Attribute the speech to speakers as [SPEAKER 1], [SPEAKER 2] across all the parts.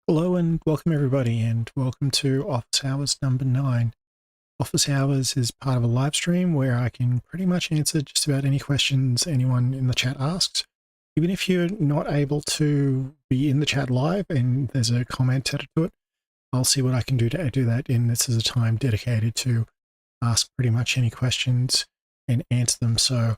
[SPEAKER 1] Hello and welcome everybody, and welcome to Office Hours number 9. Office Hours is part of a live stream where I can pretty much answer just about any questions anyone in the chat asks. Even if you're not able to be in the chat live and there's a comment added to it, I'll see what I can do to do that, and this is a time dedicated to ask pretty much any questions and answer them. So I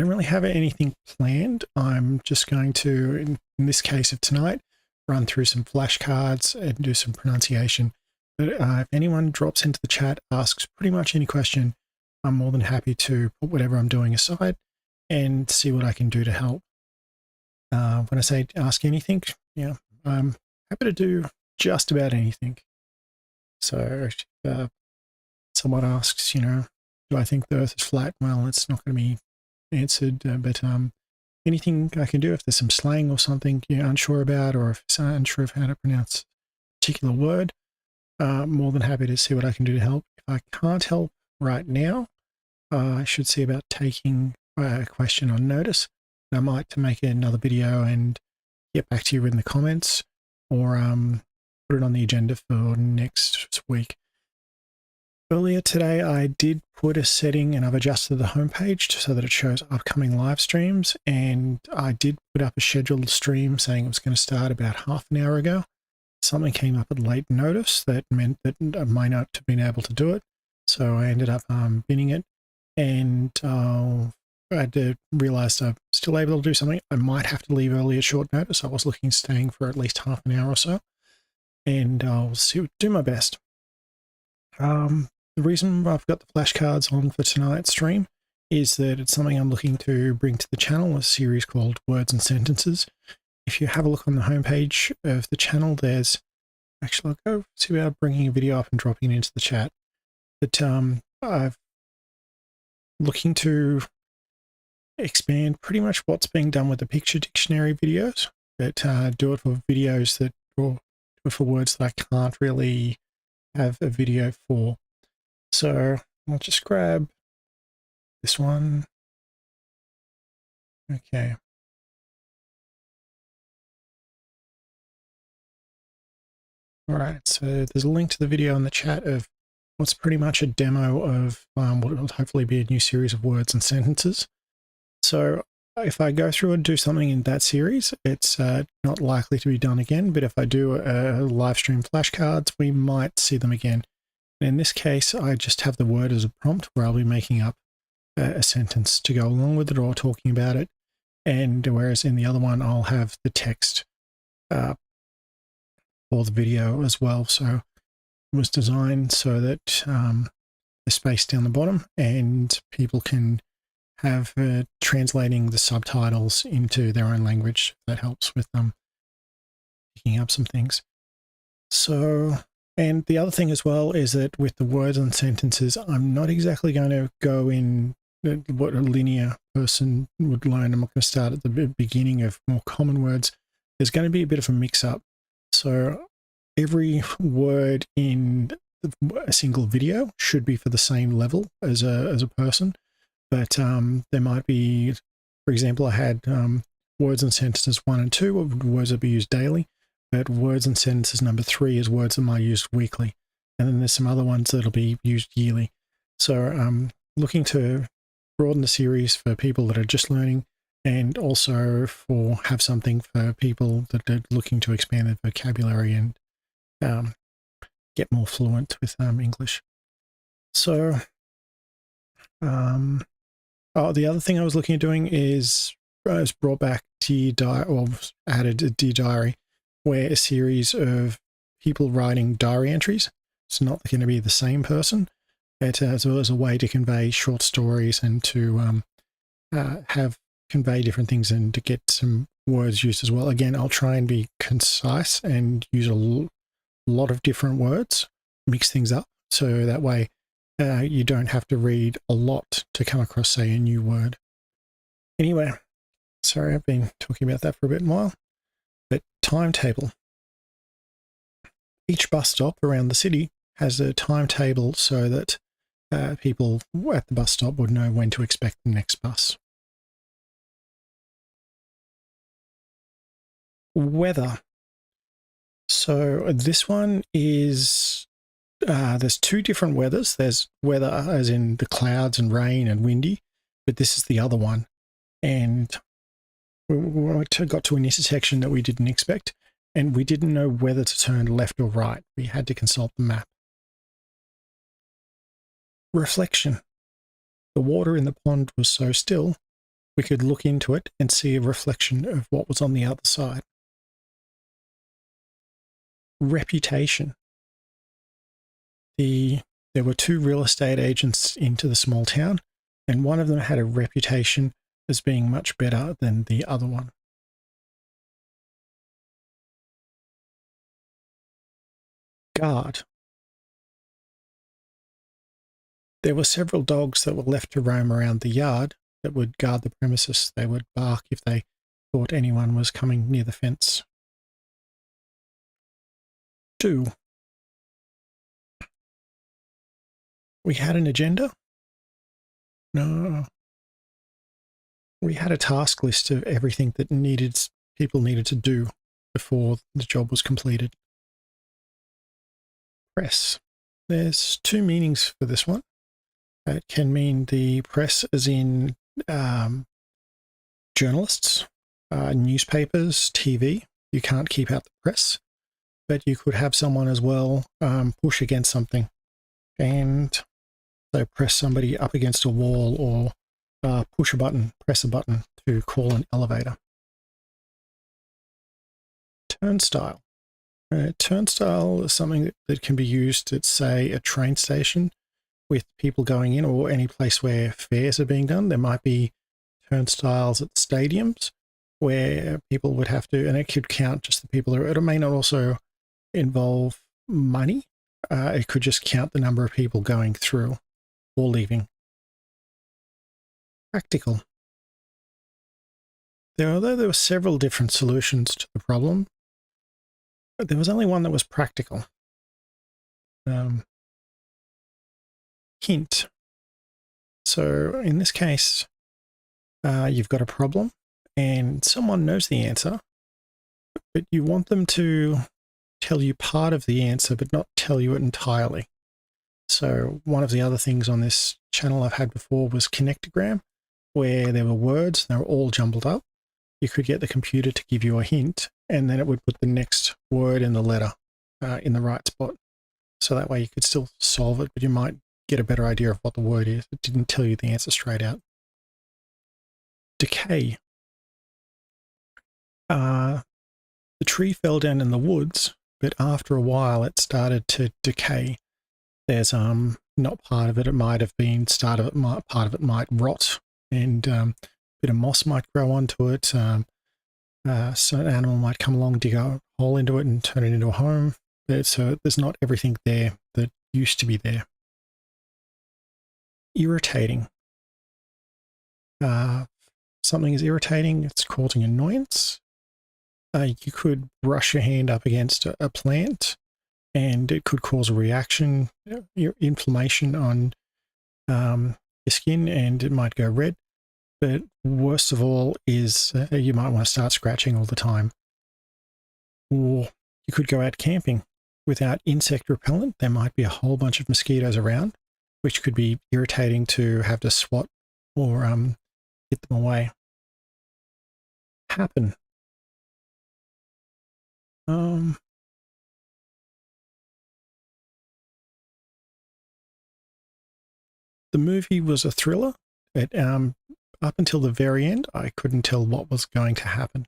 [SPEAKER 1] don't really have anything planned. I'm just going to, in this case of tonight, run through some flashcards and do some pronunciation. But if anyone drops into the chat, asks pretty much any question, I'm more than happy to put whatever I'm doing aside and see what I can do to help. When I say ask anything, I'm happy to do just about anything. So someone asks, do I think the Earth is flat? Well, it's not going to be answered, but anything I can do, if there's some slang or something you're unsure about, or if you're unsure of how to pronounce a particular word, more than happy to see what I can do to help. If I can't help right now, I should see about taking a question on notice. I might to make another video and get back to you in the comments, or put it on the agenda for next week. Earlier today, I did put a setting, and I've adjusted the homepage so that it shows upcoming live streams, and I did put up a scheduled stream saying it was going to start about half an hour ago. Something came up at late notice that meant that I might not have been able to do it, so I ended up binning it, and I had to realize I'm still able to do something. I might have to leave early at short notice. I was looking at staying for at least half an hour or so, and I'll do my best. The reason I've got the flashcards on for tonight's stream is that it's something I'm looking to bring to the channel, a series called Words and Sentences. If you have a look on the homepage of the channel, there's actually, I'll go see about bringing a video up and dropping it into the chat. But I'm looking to expand pretty much what's being done with the picture dictionary videos, but do it for videos that, or do it for words that I can't really have a video for. So I'll just grab this one. Okay. All right, so there's a link to the video in the chat of what's pretty much a demo of what will hopefully be a new series of words and sentences. So if I go through and do something in that series, it's not likely to be done again, but if I do a live stream flashcards, we might see them again. In this case, I just have the word as a prompt where I'll be making up a sentence to go along with it or talking about it. And whereas in the other one, I'll have the text for the video as well. So it was designed so that the space down the bottom and people can have translating the subtitles into their own language. That helps with them picking up some things. So, and the other thing as well is that with the words and sentences, I'm not exactly going to go in what a linear person would learn. I'm not going to start at the beginning of more common words. There's going to be a bit of a mix-up. So every word in a single video should be for the same level as a person. But there might be, for example, I had words and sentences 1 and 2, words that be used daily. But words and sentences number 3 is words that might be used weekly. And then there's some other ones that'll be used yearly. So I'm looking to broaden the series for people that are just learning, and also for have something for people that are looking to expand their vocabulary and get more fluent with English. So the other thing I was looking at doing is I was brought back Dear Diary, or added a Dear Diary, where a series of people writing diary entries. It's not going to be the same person. It as well as a way to convey short stories and to convey different things and to get some words used as well. Again, I'll try and be concise and use a lot of different words, mix things up, so that way you don't have to read a lot to come across, say, a new word. Anyway, sorry, I've been talking about that for a bit while. But timetable. Each bus stop around the city has a timetable so that people at the bus stop would know when to expect the next bus. Weather. So this one is, there's two different weathers. There's weather as in the clouds and rain and windy, but this is the other one. And we got to an intersection that we didn't expect, and we didn't know whether to turn left or right. We had to consult the map. Reflection. The water in the pond was so still, we could look into it and see a reflection of what was on the other side. Reputation. There were two real estate agents into the small town, and one of them had a reputation as being much better than the other one. Guard. There were several dogs that were left to roam around the yard that would guard the premises. They would bark if they thought anyone was coming near the fence. 2. We had an agenda? No. We had a task list of everything that people needed to do before the job was completed. Press. There's two meanings for this one. It can mean the press as in journalists, newspapers, TV. You can't keep out the press, but you could have someone as well push against something, and so press somebody up against a wall, or push a button, press a button to call an elevator. Turnstile. A turnstile is something that can be used at, say, a train station with people going in, or any place where fairs are being done. There might be turnstiles at stadiums where people would have to, and it could count just the people there. It may not also involve money. It could just count the number of people going through or leaving. Practical. Although there were several different solutions to the problem, there was only one that was practical. Hint. So in this case, you've got a problem and someone knows the answer, but you want them to tell you part of the answer, but not tell you it entirely. So one of the other things on this channel I've had before was connectogram, where there were words, they were all jumbled up. You could get the computer to give you a hint, and then it would put the next word in the letter in the right spot. So that way you could still solve it, but you might get a better idea of what the word is. It didn't tell you the answer straight out. Decay. The tree fell down in the woods, but after a while it started to decay. There's not part of it. It might have been part of it might rot, and a bit of moss might grow onto it. So an animal might come along, dig a hole into it, and turn it into a home. So there's not everything there that used to be there. Irritating. Something is irritating, it's causing annoyance. You could brush your hand up against a plant and it could cause a reaction, inflammation on your skin, and it might go red. But worst of all is you might want to start scratching all the time. Or you could go out camping without insect repellent. There might be a whole bunch of mosquitoes around, which could be irritating to have to swat or get them away. Happen. The movie was a thriller. Up until the very end, I couldn't tell what was going to happen.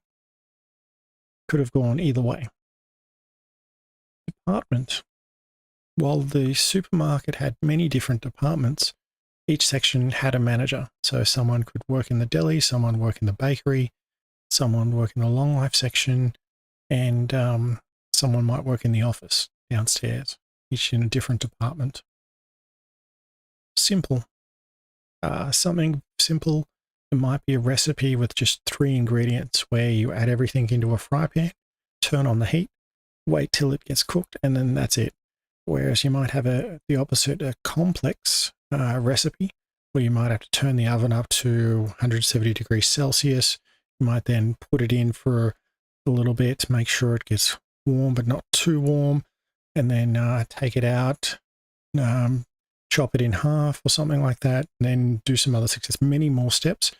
[SPEAKER 1] Could have gone either way. Department. While the supermarket had many different departments, each section had a manager. So someone could work in the deli, someone work in the bakery, someone work in the long life section, and someone might work in the office downstairs, each in a different department. Simple. Something simple. It might be a recipe with just 3 ingredients where you add everything into a fry pan, turn on the heat, wait till it gets cooked, and then that's it. Whereas you might have the opposite, a complex recipe where you might have to turn the oven up to 170 degrees Celsius. You might then put it in for a little bit to make sure it gets warm but not too warm, and then take it out, chop it in half or something like that, and then do some other things. There's many more steps,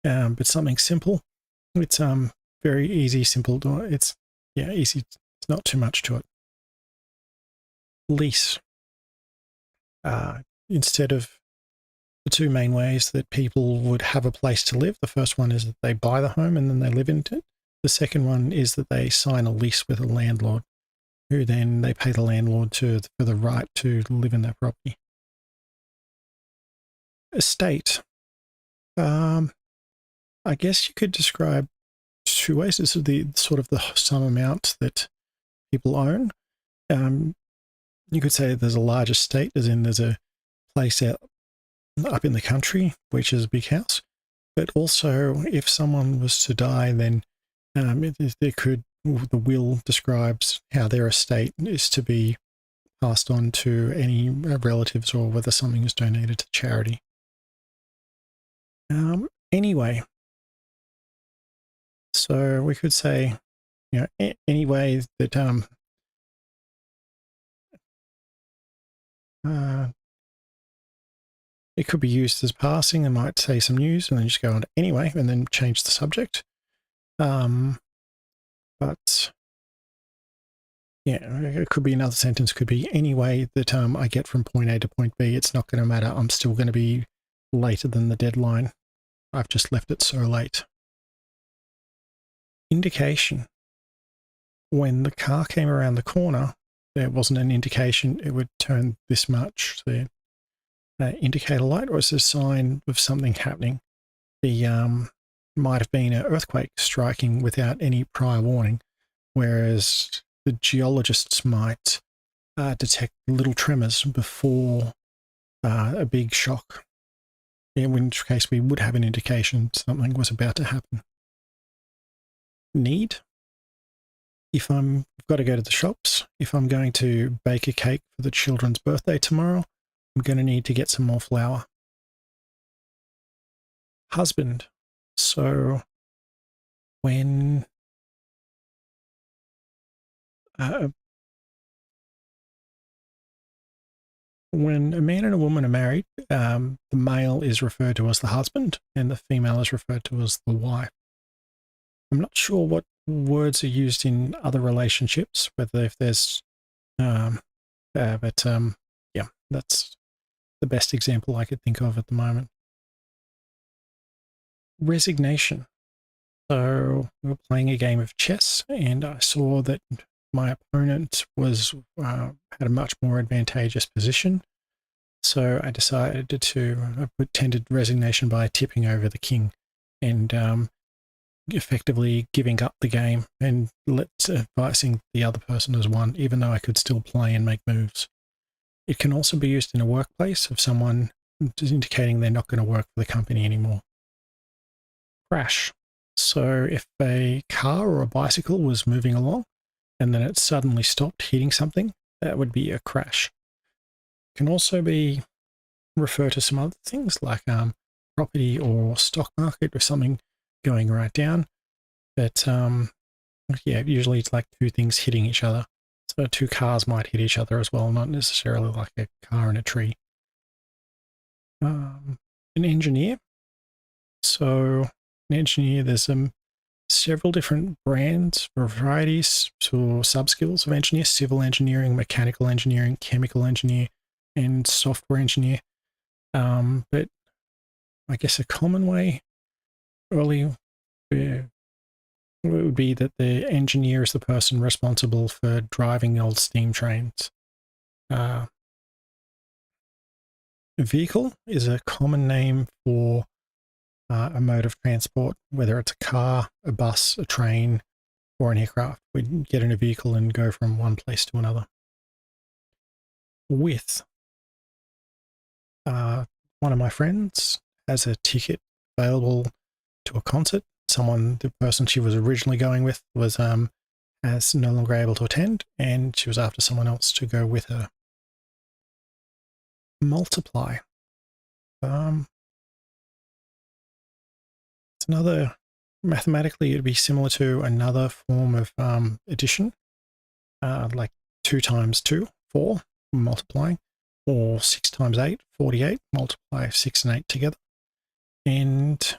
[SPEAKER 1] but something simple. It's very easy, simple. It's easy. It's not too much to it. Lease. Instead of the two main ways that people would have a place to live, the first one is that they buy the home and then they live in it. The second one is that they sign a lease with a landlord, who then they pay the landlord for the right to live in that property. Estate. I guess you could describe two ways. This is the sort of the sum amount that people own. You could say there's a large estate, as in there's a place up in the country, which is a big house. But also, if someone was to die, then the will describes how their estate is to be passed on to any relatives, or whether something is donated to charity. Anyway, so we could say, any way that it could be used as passing. They might say some news and then just go on to anyway, and then change the subject. But yeah, it could be another sentence. Could be any way that I get from point A to point B. It's not going to matter. I'm still going to be later than the deadline. I've just left it so late. Indication. When the car came around the corner, there wasn't an indication it would turn this much. The indicator light was a sign of something happening. The might have been an earthquake striking without any prior warning, whereas the geologists might detect little tremors before a big shock, in which case we would have an indication something was about to happen. Need. If I've got to go to the shops, if I'm going to bake a cake for the children's birthday tomorrow, I'm going to need to get some more flour. Husband. So when a man and a woman are married, the male is referred to as the husband and the female is referred to as the wife. I'm not sure what words are used in other relationships, whether if there's, yeah, that's the best example I could think of at the moment. Resignation. So we were playing a game of chess, and I saw that my opponent was had a much more advantageous position. So I decided to pretended resignation by tipping over the king, and effectively giving up the game and advising the other person as won, even though I could still play and make moves. It can also be used in a workplace of someone indicating they're not going to work for the company anymore. Crash. So if a car or a bicycle was moving along and then it suddenly stopped hitting something, that would be a crash. It can also be refer to some other things like property or stock market or something going right down. But yeah, usually it's like two things hitting each other. So two cars might hit each other as well, not necessarily like a car and a tree. An engineer. So an engineer, there's several different brands or varieties or sub-skills of engineer: civil engineering, mechanical engineering, chemical engineer, and software engineer. But I guess a common way early would be that the engineer is the person responsible for driving old steam trains. Vehicle is a common name for a mode of transport, whether it's a car, a bus, a train, or an aircraft. We get in a vehicle and go from one place to another. With. One of my friends has a ticket available to a concert. The person she was originally going with was as no longer able to attend, and she was after someone else to go with her. Multiply. It's another, mathematically it'd be similar to another form of addition. like 2 times 2, 4, multiplying, or 6 times 8, 48, multiply 6 and 8 together. And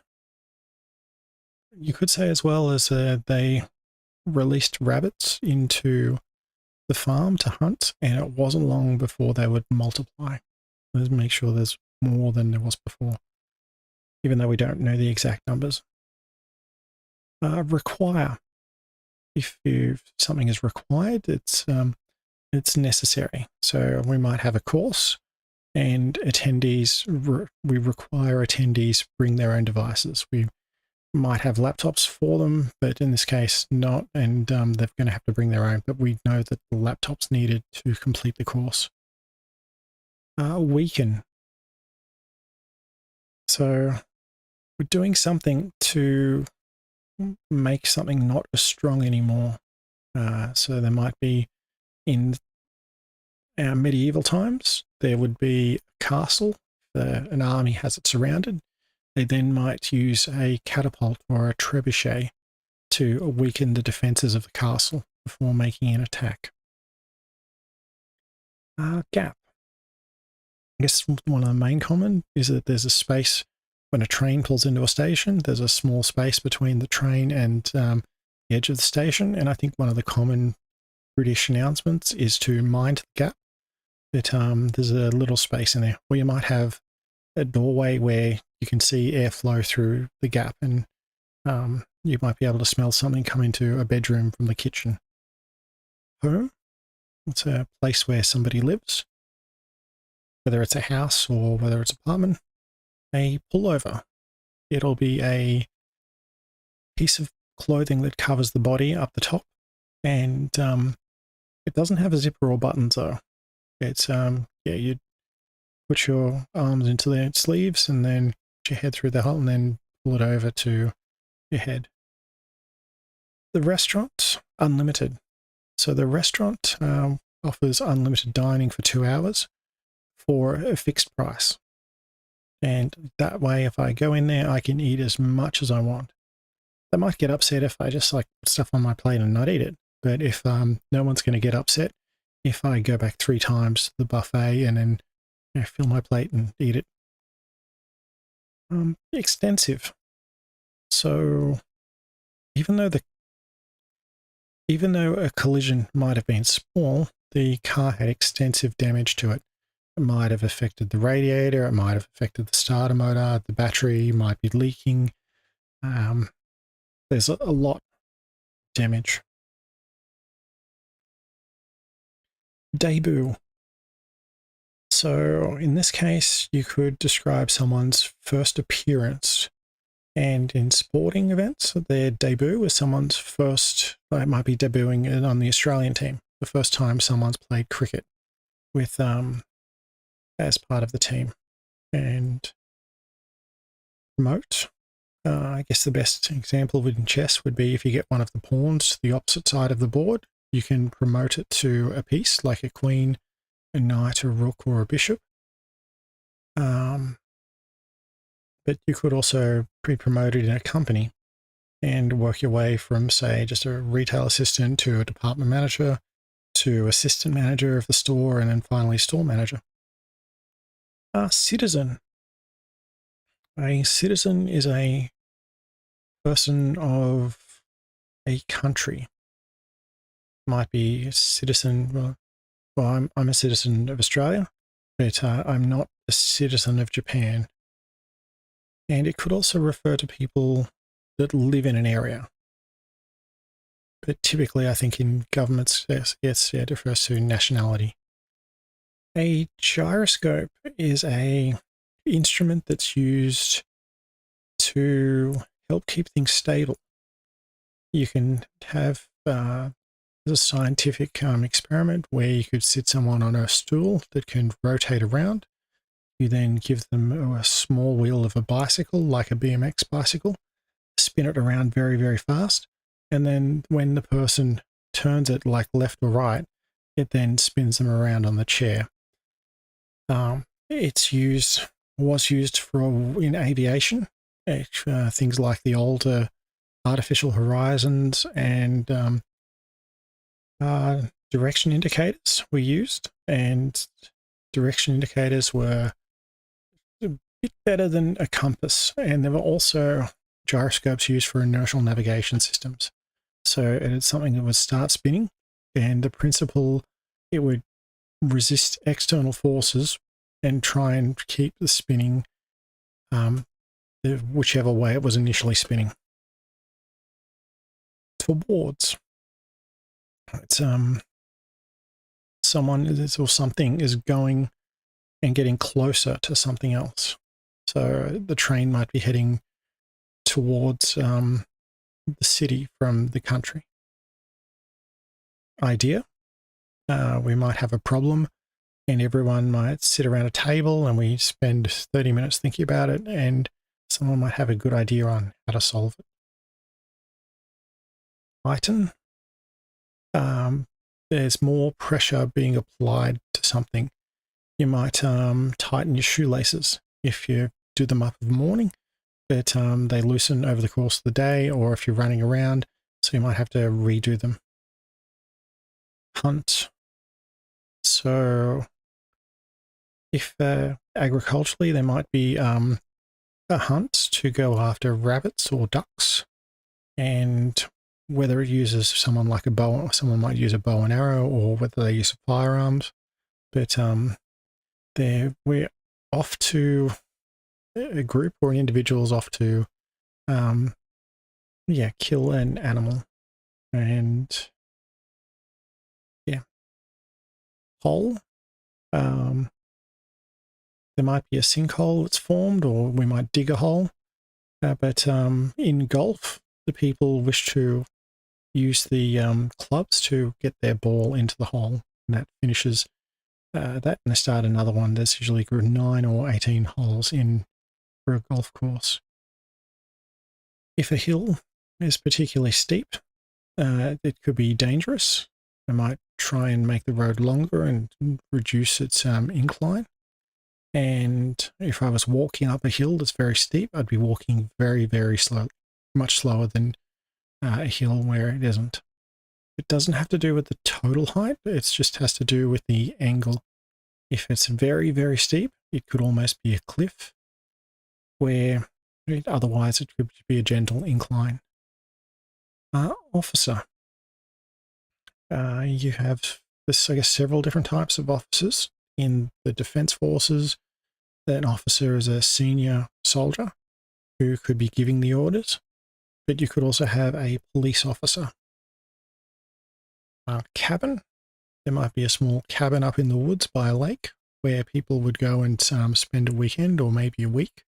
[SPEAKER 1] you could say as well as they released rabbits into the farm to hunt, and it wasn't long before they would multiply. Let's make sure there's more than there was before, even though we don't know the exact numbers. Require. If something is required, it's necessary. So we might have a course, and attendees, we require attendees bring their own devices. We might have laptops for them, but in this case not, and they're going to have to bring their own, but we know that the laptop's needed to complete the course. Weaken. So we're doing something to make something not as strong anymore. So there might be, in our medieval times, there would be a castle. An army has it surrounded. They then might use a catapult or a trebuchet to weaken the defenses of the castle before making an attack. Gap. I guess one of the main common is that there's a space when a train pulls into a station. There's a small space between the train and the edge of the station, and I think one of the common British announcements is to mind the gap. That there's a little space in there, or you might have a doorway where you can see airflow through the gap, and you might be able to smell something come into a bedroom from the kitchen. Home, it's a place where somebody lives, whether it's a house or whether it's an apartment. A pullover, it'll be a piece of clothing that covers the body up the top, and it doesn't have a zipper or buttons though. It's you put your arms into the sleeves and then put your head through the hole and then pull it over to your head. The restaurant, unlimited. So the restaurant offers unlimited dining for 2 hours for a fixed price. And that way, if I go in there, I can eat as much as I want. They might get upset if I just like put stuff on my plate and not eat it. But if no one's going to get upset if I go back 3 times to the buffet and then fill my plate and eat it. Extensive. So even though a collision might have been small, the car had extensive damage to it. It might have affected the radiator, it might have affected the starter motor, the battery might be leaking. There's a lot of damage. Debut. So in this case, you could describe someone's first appearance. And in sporting events, their debut is someone's first, it might be debuting on the Australian team, the first time someone's played cricket with as part of the team. And promote. I guess the best example within chess would be if you get one of the pawns to the opposite side of the board, you can promote it to a piece like a queen, a knight, a rook, or a bishop. But you could also be promoted in a company and work your way from, say, just a retail assistant to a department manager to assistant manager of the store, and then finally store manager. Citizen. A citizen is a person of a country. Might be a citizen, well, I'm a citizen of Australia, but I'm not a citizen of Japan. And it could also refer to people that live in an area. But typically, I think in governments, yes, it refers to nationality. A gyroscope is a instrument that's used to help keep things stable. You can have a scientific experiment where you could sit someone on a stool that can rotate around. You then give them a small wheel of a bicycle, like a BMX bicycle, spin it around very, very fast. And then when the person turns it like left or right, it then spins them around on the chair. Was used in aviation, things like the older artificial horizons and direction indicators were used, and direction indicators were a bit better than a compass, and there were also gyroscopes used for inertial navigation systems. So it's something that would start spinning, and the principle, it would resist external forces and try and keep the spinning whichever way it was initially spinning. For boards, it's someone or something is going and getting closer to something else. So the train might be heading towards the city from the country. Idea, we might have a problem and everyone might sit around a table and we spend 30 minutes thinking about it, and someone might have a good idea on how to solve it. Tighten, there's more pressure being applied to something. You might tighten your shoelaces if you do them up in the morning, but they loosen over the course of the day, or if you're running around, so you might have to redo them. Hunt. So if agriculturally, there might be a hunt to go after rabbits or ducks, and whether it uses someone like a bow, someone might use a bow and arrow, or whether they use firearms. But we're off to, a group or an individual is off to, kill an animal. And hole. There might be a sinkhole that's formed, or we might dig a hole. But in golf, the people wish to use the clubs to get their ball into the hole, and that finishes that, and they start another one. There's usually 9 or 18 holes in for a golf course. If a hill is particularly steep, it could be dangerous. I might try and make the road longer and reduce its incline. And if I was walking up a hill that's very steep, I'd be walking very, very slow, much slower than a hill where it isn't. It doesn't have to do with the total height, it just has to do with the angle. If it's very, very steep, it could almost be a cliff, where otherwise it could be a gentle incline. Officer. You have, I guess, several different types of officers. In the Defence Forces, an officer is a senior soldier who could be giving the orders, but you could also have a police officer. Cabin. There might be a small cabin up in the woods by a lake where people would go and spend a weekend or maybe a week.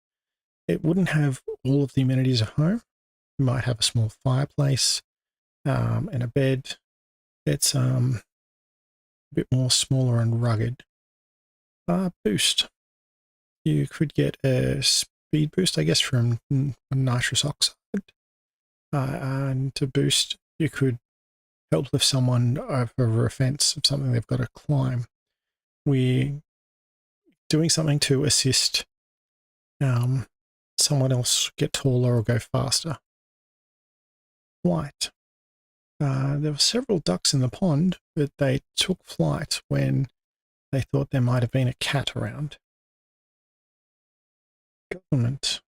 [SPEAKER 1] It wouldn't have all of the amenities of home. You might have a small fireplace and a bed. It's a bit more smaller and rugged. Boost. You could get a speed boost, I guess, from nitrous oxide. And to boost, you could help lift someone over a fence of something they've got to climb. We're doing something to assist someone else get taller or go faster. Flight. There were several ducks in the pond, but they took flight when they thought there might have been a cat around. Government.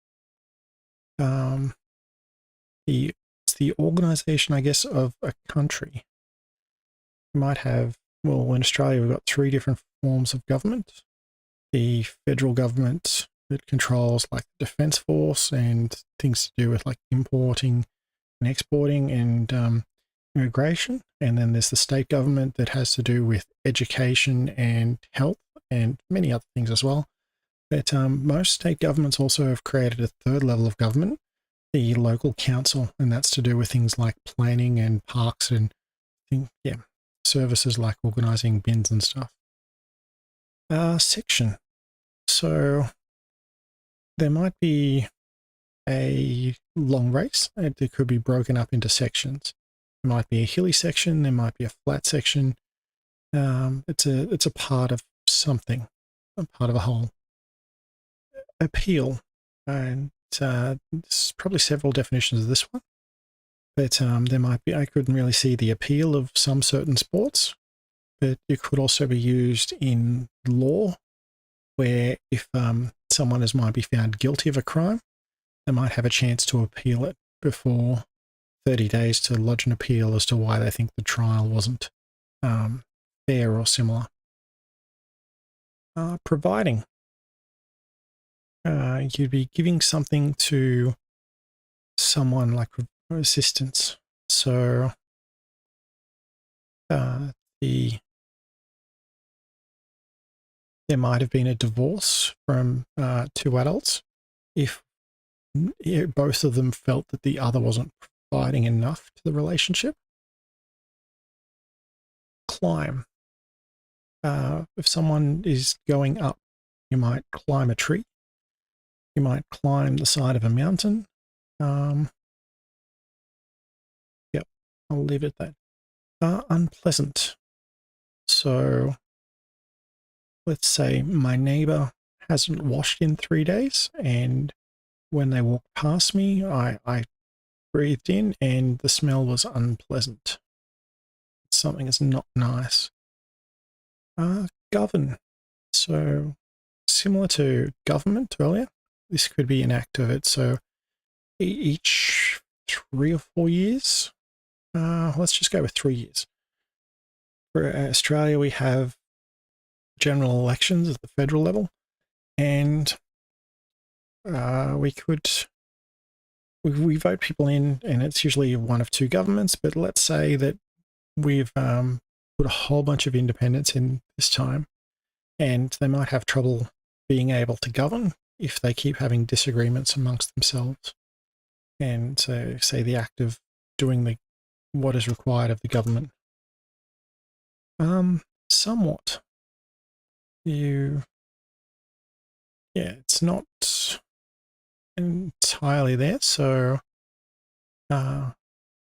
[SPEAKER 1] It's the organization, I guess, of a country. You might have, well, in Australia, we've got 3 different forms of government. The federal government that controls like the Defence Force and things to do with like importing and exporting and immigration. And then there's the state government that has to do with education and health and many other things as well. But most state governments also have created a 3rd level of government, the local council, and that's to do with things like planning and parks and services like organising bins and stuff. Section. So there might be a long race. It could be broken up into sections. There might be a hilly section. There might be a flat section. It's a part of something, a part of a whole. Appeal, and there's probably several definitions of this one, but there might be, I couldn't really see the appeal of some certain sports. but it could also be used in law, where if someone might be found guilty of a crime, they might have a chance to appeal it before 30 days to lodge an appeal as to why they think the trial wasn't fair or similar. Providing. You'd be giving something to someone like assistance. So there might have been a divorce from two adults. If both of them felt that the other wasn't providing enough to the relationship. Climb. If someone is going up, you might climb a tree. You might climb the side of a mountain. Yep, I'll leave it at that. Unpleasant. So let's say my neighbor hasn't washed in 3 days, and when they walked past me, I breathed in and the smell was unpleasant. Something is not nice. Govern. So similar to government earlier, this could be an act of it. So each 3 or 4 years, let's just go with 3 years. For Australia, we have general elections at the federal level, and we vote people in, and it's usually one of two governments. But let's say that we've put a whole bunch of independents in this time, and they might have trouble being able to govern if they keep having disagreements amongst themselves. And so, say the act of doing what is required of the government. Somewhat. It's not entirely there. So,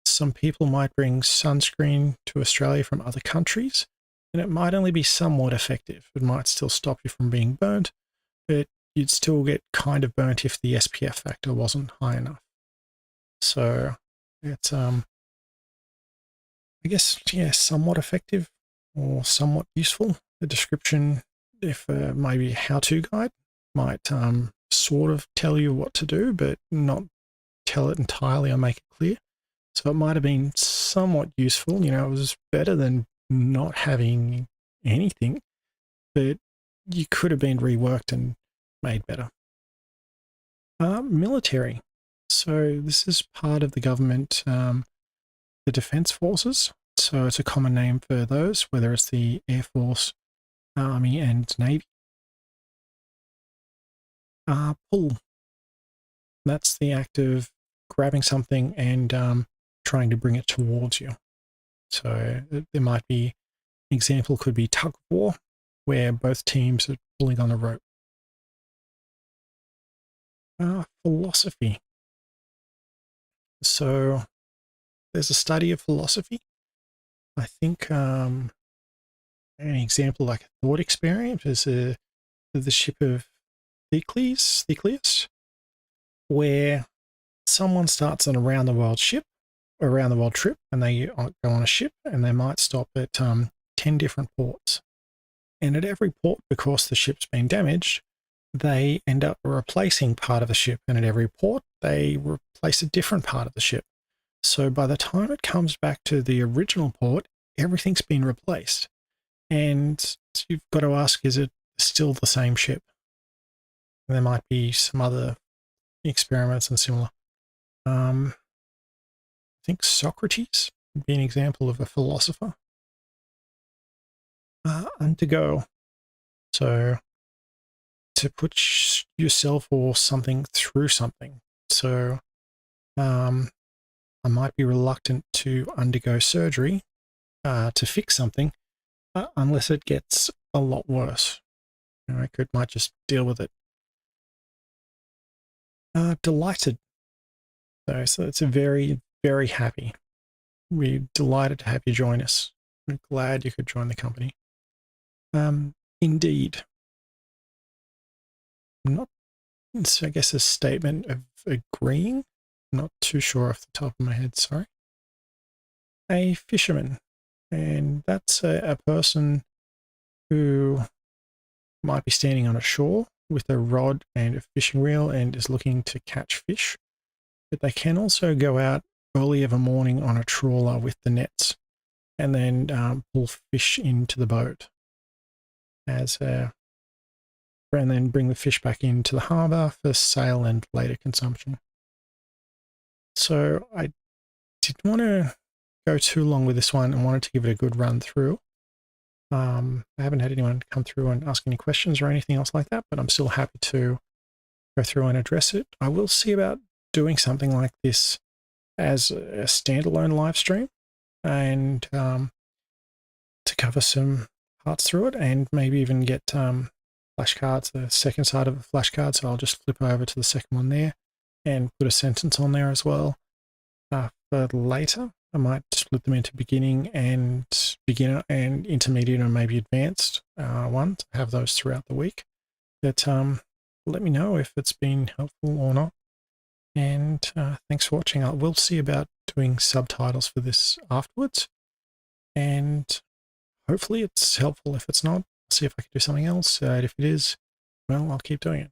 [SPEAKER 1] some people might bring sunscreen to Australia from other countries, and it might only be somewhat effective. It might still stop you from being burnt, but you'd still get kind of burnt if the SPF factor wasn't high enough. So it's, I guess, somewhat effective or somewhat useful. The description, if maybe a how-to guide, might sort of tell you what to do, but not tell it entirely or make it clear. So it might have been somewhat useful. It was better than not having anything, but you could have been reworked and made better. Military. So this is part of the government, the Defence Forces. So it's a common name for those, whether it's the Air Force, Army, and Navy. Pull. That's the act of grabbing something and trying to bring it towards you. So there might be, an example could be tug of war, where both teams are pulling on a rope. Philosophy. So there's a study of philosophy. I think an example like a thought experiment is the ship of Theocles, where someone starts an around the world trip, and they go on a ship, and they might stop at 10 different ports. And at every port, because the ship's been damaged, they end up replacing part of the ship, and at every port, they replace a different part of the ship. So by the time it comes back to the original port, everything's been replaced. And you've got to ask, is it still the same ship? And there might be some other experiments and similar. I think Socrates would be an example of a philosopher. Undergo. So to put yourself or something through something. So I might be reluctant to undergo surgery to fix something unless it gets a lot worse. I might just deal with it. Delighted. So it's a very, very happy. We're delighted to have you join us. We're glad you could join the company. Indeed. Not, so I guess a statement of agreeing. Not too sure off the top of my head, sorry. A fisherman. and that's a person who might be standing on a shore with a rod and a fishing reel and is looking to catch fish. But they can also go out early of a morning on a trawler with the nets and then pull fish into the boat and then bring the fish back into the harbour for sale and later consumption. So I didn't want to go too long with this one and wanted to give it a good run through. I haven't had anyone come through and ask any questions or anything else like that, but I'm still happy to go through and address it. I will see about doing something like this as a standalone live stream and to cover some parts through it and maybe even get flashcards, the second side of the flashcard. So I'll just flip over to the second one there and put a sentence on there as well. For later, I might split them into beginner and intermediate and maybe advanced ones. Have those throughout the week. But let me know if it's been helpful or not. And thanks for watching. I will see about doing subtitles for this afterwards. And hopefully it's helpful. If it's not, I'll see if I can do something else. If it is, well, I'll keep doing it.